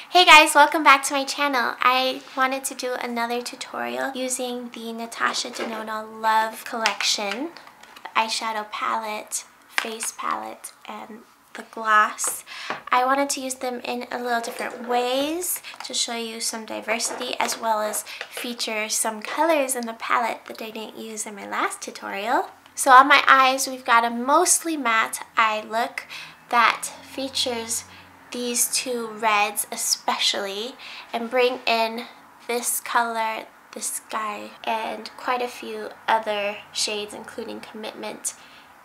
Hey guys, welcome back to my channel. I wanted to do another tutorial using the Natasha Denona Love collection, the eyeshadow palette, face palette, and the gloss. I wanted to use them in a little different ways to show you some diversity as well as feature some colors in the palette that I didn't use in my last tutorial. So on my eyes, we've got a mostly matte eye look that features these two reds especially, and bring in this color, the sky, and quite a few other shades including Commitment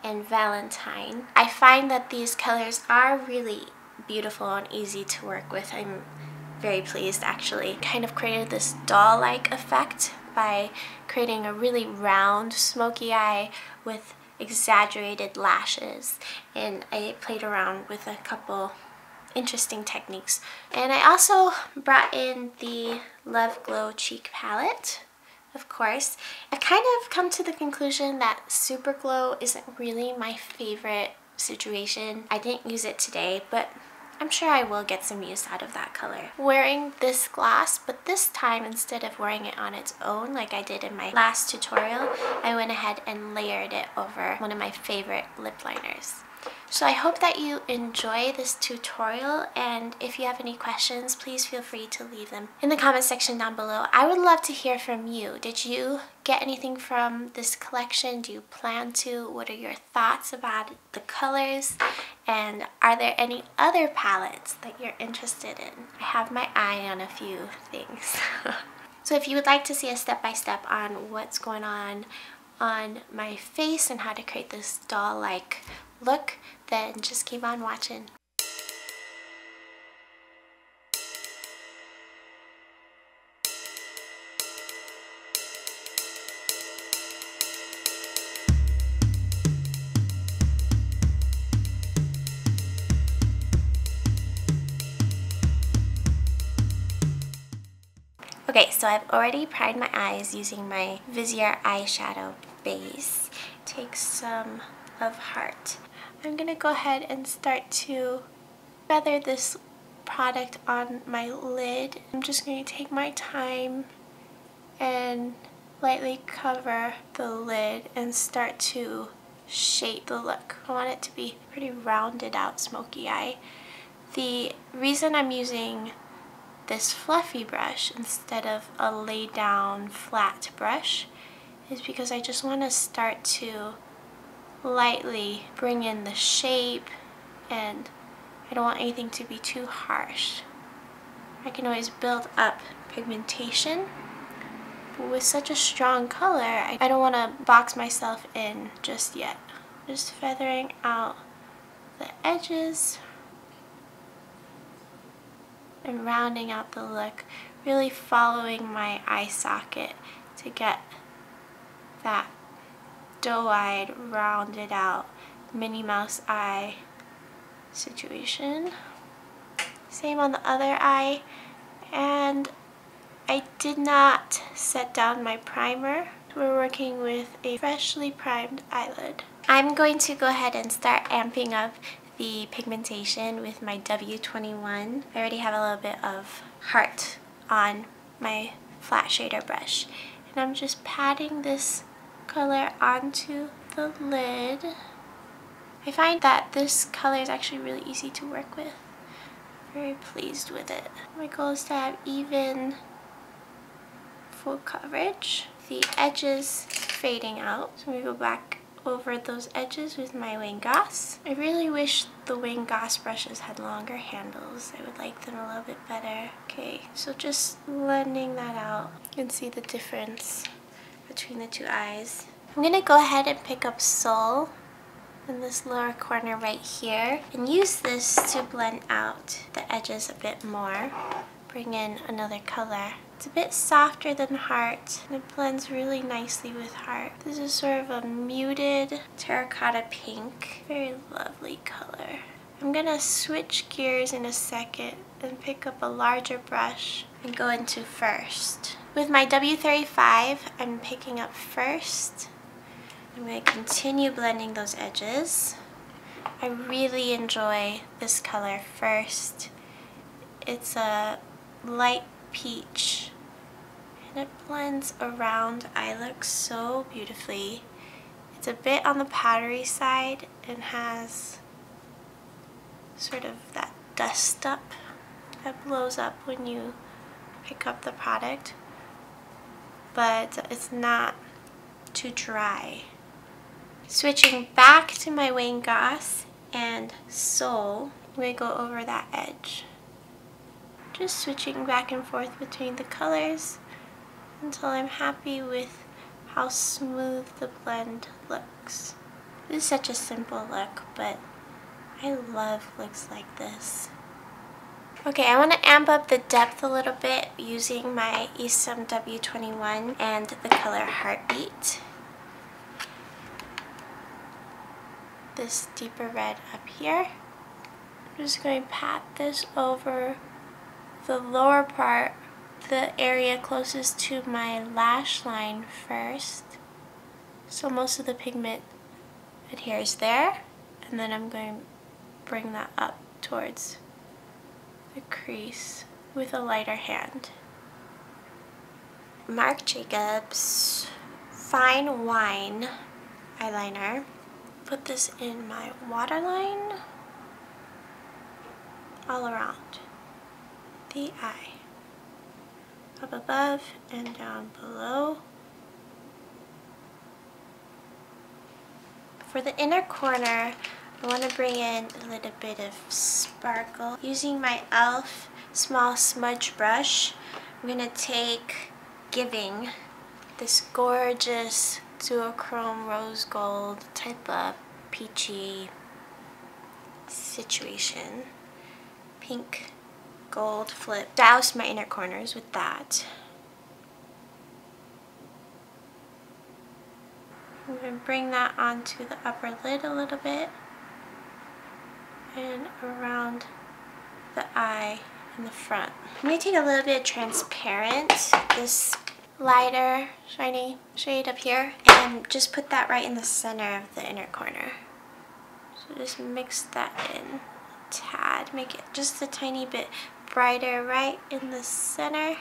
and Valentine. I find that these colors are really beautiful and easy to work with. I'm very pleased actually. Kind of created this doll-like effect by creating a really round smoky eye with exaggerated lashes, and I played around with a couple interesting techniques. And I also brought in the Love Glow Cheek Palette, of course. I've kind of come to the conclusion that Super Glow isn't really my favorite situation. I didn't use it today, but I'm sure I will get some use out of that color. Wearing this gloss, but this time instead of wearing it on its own like I did in my last tutorial, I went ahead and layered it over one of my favorite lip liners. So I hope that you enjoy this tutorial, and if you have any questions, please feel free to leave them in the comment section down below. I would love to hear from you. Did you get anything from this collection? Do you plan to? What are your thoughts about the colors? And are there any other palettes that you're interested in? I have my eye on a few things. So if you would like to see a step-by-step on what's going on my face and how to create this doll-like look, then just keep on watching. Okay, so I've already primed my eyes using my Vizier eyeshadow base. Take some of Heart. I'm gonna go ahead and start to feather this product on my lid. I'm just going to take my time and lightly cover the lid and start to shape the look. I want it to be pretty rounded out smoky eye. The reason I'm using this fluffy brush instead of a laid down flat brush is because I just want to start to lightly bring in the shape, and I don't want anything to be too harsh. I can always build up pigmentation, but with such a strong color, I don't want to box myself in just yet. Just feathering out the edges and rounding out the look, really following my eye socket to get that doe-eyed, rounded out Minnie Mouse eye situation. Same on the other eye, and I did not set down my primer. We're working with a freshly primed eyelid. I'm going to go ahead and start amping up the pigmentation with my W21. I already have a little bit of Heart on my flat shader brush, and I'm just patting this color onto the lid. I find that this color is actually really easy to work with. Very pleased with it. My goal is to have even full coverage. The edges fading out. So I'm going to go back over those edges with my Wayne Goss. I really wish the Wayne Goss brushes had longer handles. I would like them a little bit better. Okay, so just blending that out. You can see the difference between the two eyes. I'm going to go ahead and pick up Soul in this lower corner right here and use this to blend out the edges a bit more. Bring in another color. It's a bit softer than Heart, and it blends really nicely with Heart. This is sort of a muted terracotta pink. Very lovely color. I'm going to switch gears in a second and pick up a larger brush and go into First. With my W35, I'm picking up First. I'm going to continue blending those edges. I really enjoy this color First. It's a light peach and it blends around the eye look so beautifully. It's a bit on the powdery side and has sort of that dust up that blows up when you pick up the product, but it's not too dry. Switching back to my Wayne Goss and Soul, I'm going to go over that edge. Just switching back and forth between the colors until I'm happy with how smooth the blend looks. This is such a simple look, but I love looks like this. Okay, I want to amp up the depth a little bit using my Esom W21 and the color Heartbeat. This deeper red up here. I'm just going to pat this over the lower part, the area closest to my lash line first. So most of the pigment adheres there, and then I'm going to bring that up towards the crease with a lighter hand. Marc Jacobs Fine Wine eyeliner. Put this in my waterline all around the eye, up above and down below. For the inner corner, I want to bring in a little bit of sparkle. Using my e.l.f. small smudge brush, I'm going to take Giving, this gorgeous duochrome rose gold type of peachy situation. Pink gold flip. Douse my inner corners with that. I'm going to bring that onto the upper lid a little bit and around the eye in the front. I'm going to take a little bit of transparent, this lighter shiny shade up here, and just put that right in the center of the inner corner. So just mix that in a tad, make it just a tiny bit brighter right in the center.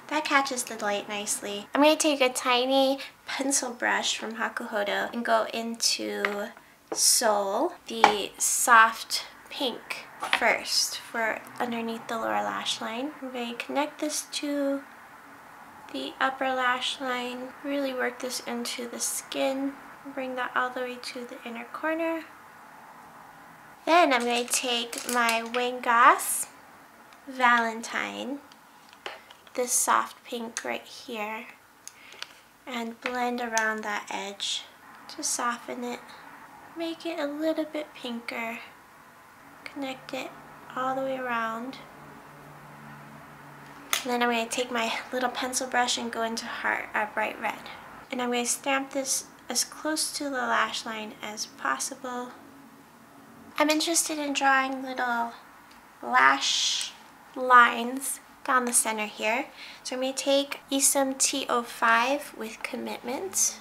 That catches the light nicely. I'm going to take a tiny pencil brush from Hakuhodo and go into Soul, the soft pink first for underneath the lower lash line. I'm going to connect this to the upper lash line, really work this into the skin, bring that all the way to the inner corner. Then I'm going to take my Wayne Goss Valentine, this soft pink right here, and blend around that edge to soften it, make it a little bit pinker, connect it all the way around. And then I'm going to take my little pencil brush and go into bright red. And I'm going to stamp this as close to the lash line as possible. I'm interested in drawing little lash lines down the center here. So I'm going to take Esom T05 with Commitment.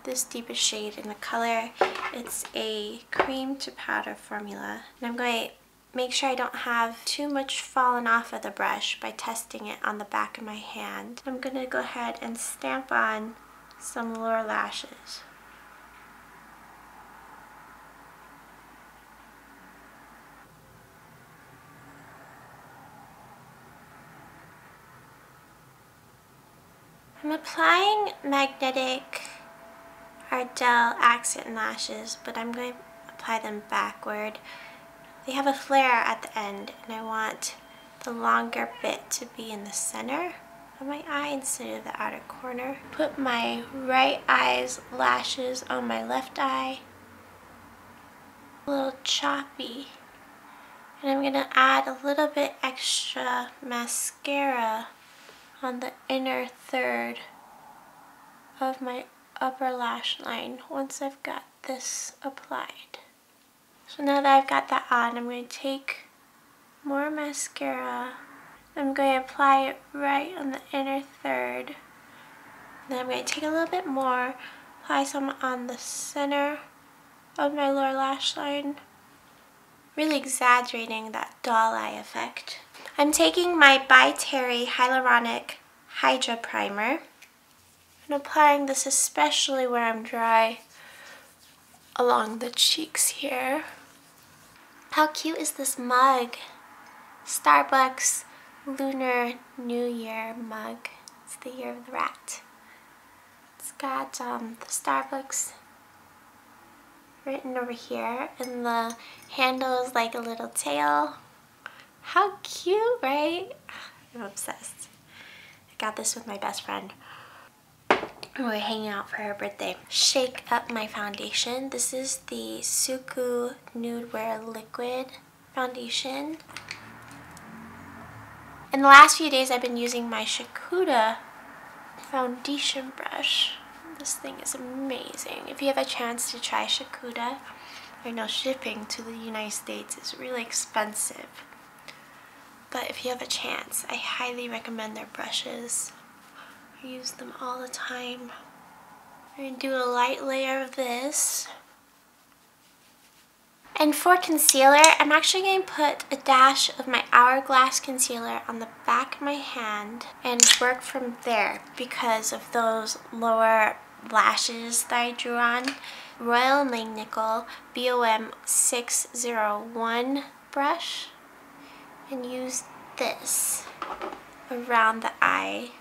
This deepest shade in the color. It's a cream to powder formula. And I'm going to make sure I don't have too much fallen off of the brush by testing it on the back of my hand. I'm going to go ahead and stamp on some lower lashes. I'm applying magnetic Ardell accent lashes, but I'm going to apply them backward. They have a flare at the end, and I want the longer bit to be in the center of my eye instead of the outer corner. Put my right eye's lashes on my left eye. A little choppy. And I'm going to add a little bit extra mascara on the inner third of my upper lash line once I've got this applied. So now that I've got that on, I'm going to take more mascara. I'm going to apply it right on the inner third. Then I'm going to take a little bit more, apply some on the center of my lower lash line. really exaggerating that doll eye effect. I'm taking my By Terry Hyaluronic Hydra Primer and applying this especially where I'm dry along the cheeks here. How cute is this mug? Starbucks Lunar New Year mug. It's the year of the rat. It's got the Starbucks written over here, and the handle is like a little tail. How cute, right? I'm obsessed. I got this with my best friend. We were hanging out for her birthday. Shake up my foundation. This is the Suku Nude Wear Liquid foundation. In the last few days, I've been using my Shakuda foundation brush. This thing is amazing. If you have a chance to try Shakuda, I know shipping to the United States is really expensive. But if you have a chance, I highly recommend their brushes. I use them all the time. I'm going to do a light layer of this. And for concealer, I'm actually going to put a dash of my Hourglass concealer on the back of my hand and work from there because of those lower lashes that I drew on. Royal Langnickel BOM 601 brush, and use this around the eye.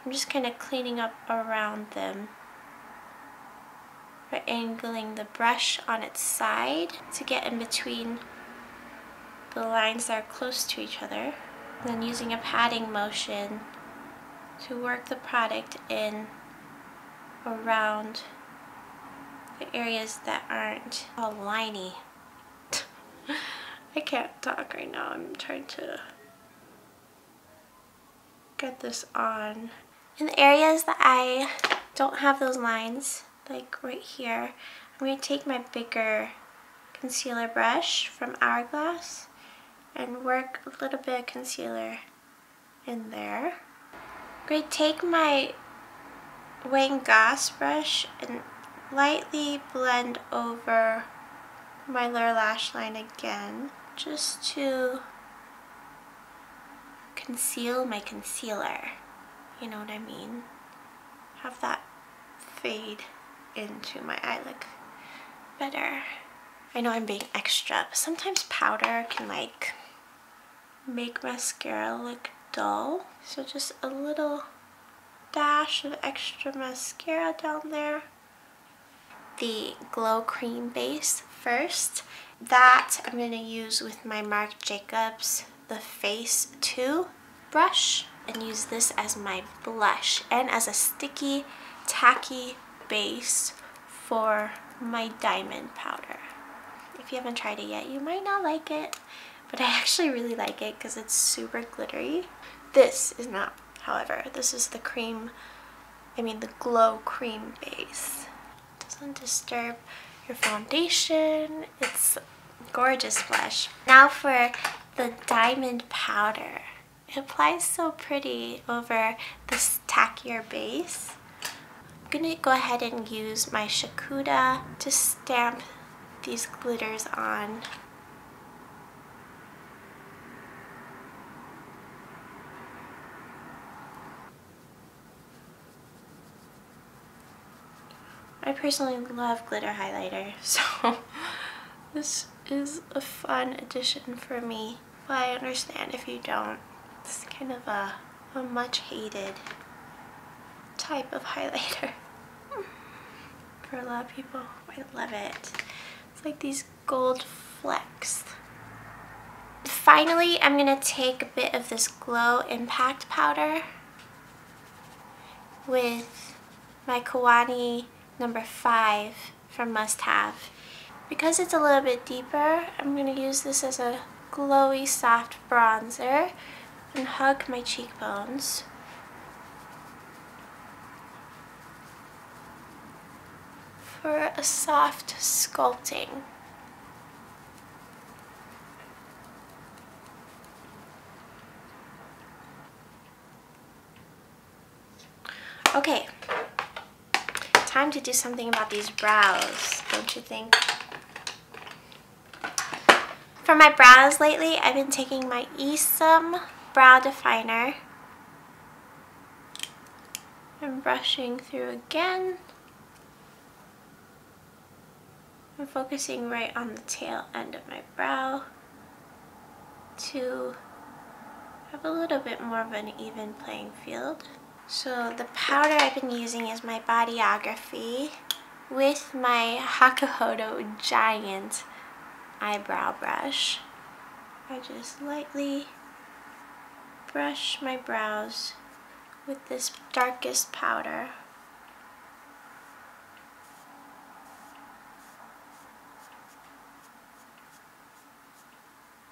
I'm just kind of cleaning up around them by angling the brush on its side to get in between the lines that are close to each other. And then using a patting motion to work the product in around the areas that aren't all liney. I can't talk right now. I'm trying to get this on. In the areas that I don't have those lines, like right here, I'm going to take my bigger concealer brush from Hourglass and work a little bit of concealer in there. I'm going to take my Wayne Goss brush and lightly blend over my lower lash line again, just to conceal my concealer. You know what I mean? Have that fade into my eye look better. I know I'm being extra, but sometimes powder can like make mascara look dull. So just a little dash of extra mascara down there. The Glow Cream base first. That I'm going to use with my Marc Jacobs The Face 2 brush, and use this as my blush and as a sticky, tacky base for my diamond powder. If you haven't tried it yet, you might not like it, but I actually really like it because it's super glittery. This is not, however. This is the Glow Cream base. It doesn't disturb your foundation. It's a gorgeous blush. Now for the diamond powder. It applies so pretty over this tackier base. I'm going to go ahead and use my Shakuda to stamp these glitters on. I personally love glitter highlighter, so this is a fun addition for me. But I understand if you don't. It's kind of a much hated type of highlighter. For a lot of people, I love it. It's like these gold flecks. Finally, I'm going to take a bit of this Glow Impact powder with my Kawani number 5 from Must Have. Because it's a little bit deeper, I'm going to use this as a glowy soft bronzer and hug my cheekbones. For a soft sculpting. Okay, time to do something about these brows, don't you think? For my brows lately, I've been taking my Esum brow definer and brushing through again. I'm focusing right on the tail end of my brow to have a little bit more of an even playing field. So the powder I've been using is my Bodyography with my Hakuhodo giant eyebrow brush. I just lightly brush my brows with this darkest powder.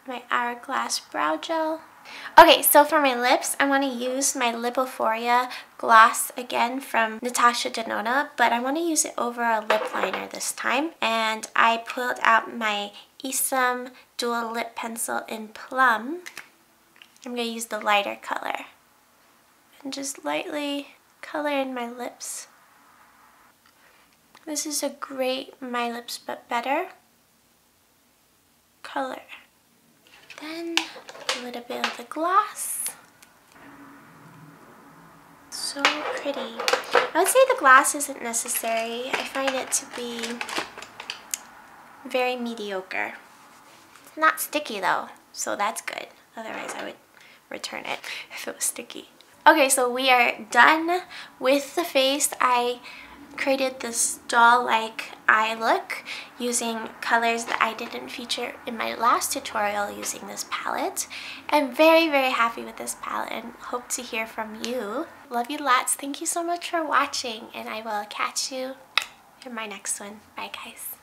My Hourglass brow gel. Okay, so for my lips, I want to use my Lipophoria gloss again from Natasha Denona, but I want to use it over a lip liner this time. And I pulled out my Esum Dual Lip Pencil in Plum. I'm going to use the lighter color and just lightly color in my lips. This is a great My Lips But Better color. Then a little bit of the gloss. So pretty. I would say the gloss isn't necessary. I find it to be very mediocre. It's not sticky though, so that's good. Otherwise I would return it if it was sticky. Okay, so we are done with the face. I created this doll-like eye look using colors that I didn't feature in my last tutorial using this palette. I'm very, very happy with this palette and hope to hear from you. Love you lots. Thank you so much for watching, and I will catch you in my next one. Bye, guys.